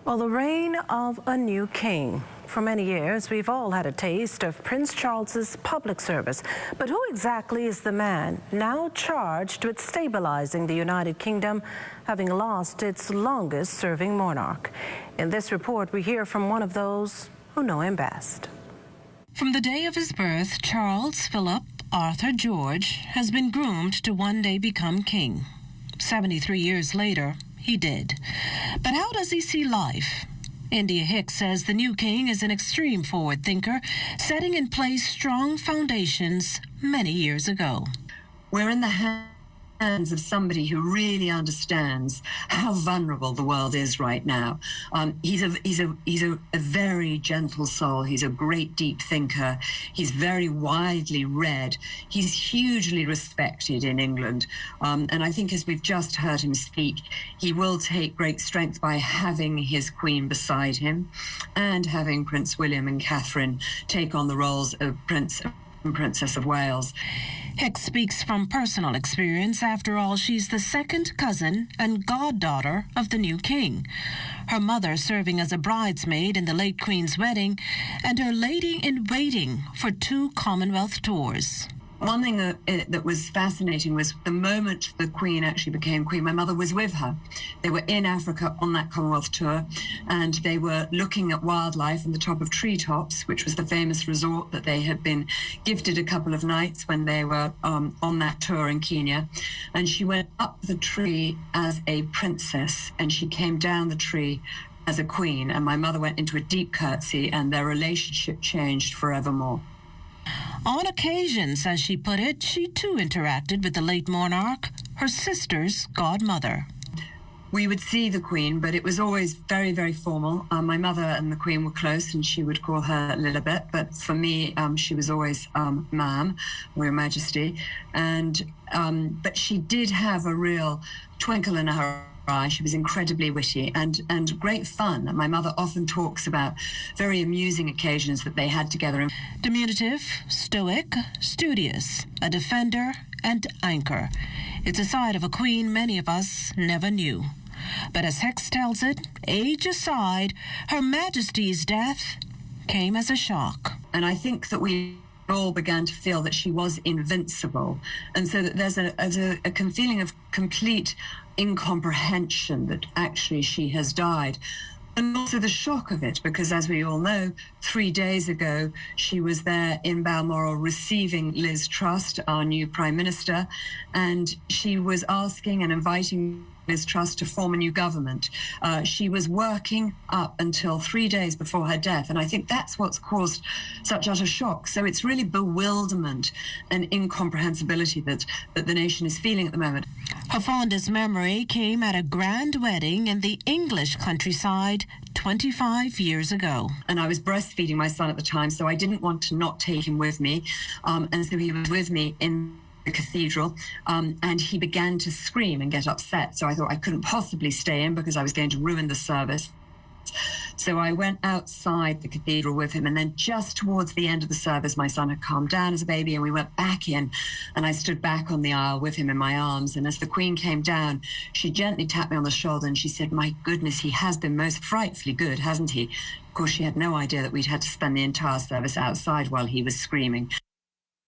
Well, the reign of a new king. For many years, we've all had a taste of Prince Charles's public service. But who exactly is the man now charged with stabilizing the United Kingdom, having lost its longest-serving monarch? In this report, we hear from one of those who know him best. From the day of his birth, Charles Philip Arthur George has been groomed to one day become king. 73 years later, he did. But how does he see life? India Hicks says the new king is an extreme forward thinker, setting in place strong foundations many years ago. We're in the hands of somebody who really understands how vulnerable the world is right now. He's a very gentle soul. He's a great deep thinker. He's very widely read. He's hugely respected in England. And I think as we've just heard him speak, he will take great strength by having his queen beside him and having Prince William and Catherine take on the roles of Prince and Princess of Wales. Hicks speaks from personal experience. After all, she's the second cousin and goddaughter of the new king. Her mother serving as a bridesmaid in the late Queen's wedding, and her lady-in-waiting for 2 Commonwealth tours. One thing that was fascinating was the moment the Queen actually became Queen, my mother was with her. They were in Africa on that Commonwealth tour, and they were looking at wildlife on the top of Treetops, which was the famous resort that they had been gifted a couple of nights when they were on that tour in Kenya. And she went up the tree as a princess, and she came down the tree as a queen. And my mother went into a deep curtsy, and their relationship changed forevermore. On occasions, as she put it, she too interacted with the late monarch, her sister's godmother. We would see the Queen, but it was always very, very formal. My mother and the Queen were close, and she would call her Lilibet, but for me, she was always Ma'am, or Your Majesty. And but she did have a real twinkle in her eye. She was incredibly witty and great fun. My mother often talks about very amusing occasions that they had together. Diminutive, stoic, studious, a defender and anchor. It's a side of a queen many of us never knew. But as Hicks tells it, age aside, Her Majesty's death came as a shock. And I think that we all began to feel that she was invincible. And so that there's a feeling of complete incomprehension that actually she has died. And also the shock of it, because as we all know, 3 days ago, she was there in Balmoral receiving Liz Truss, our new Prime Minister, and she was asking and inviting Liz Truss to form a new government. She was working up until 3 days before her death, and I think that's what's caused such utter shock. So it's really bewilderment and incomprehensibility that the nation is feeling at the moment. Her fondest memory came at a grand wedding in the English countryside 25 years ago. And I was breastfeeding my son at the time, so I didn't want to not take him with me. And so he was with me in the cathedral, and he began to scream and get upset. So I thought I couldn't possibly stay in because I was going to ruin the service. So I went outside the cathedral with him, and then just towards the end of the service, my son had calmed down as a baby, and we went back in, and I stood back on the aisle with him in my arms. And as the Queen came down, she gently tapped me on the shoulder, and she said, "My goodness, he has been most frightfully good, hasn't he?" Of course, she had no idea that we'd had to spend the entire service outside while he was screaming.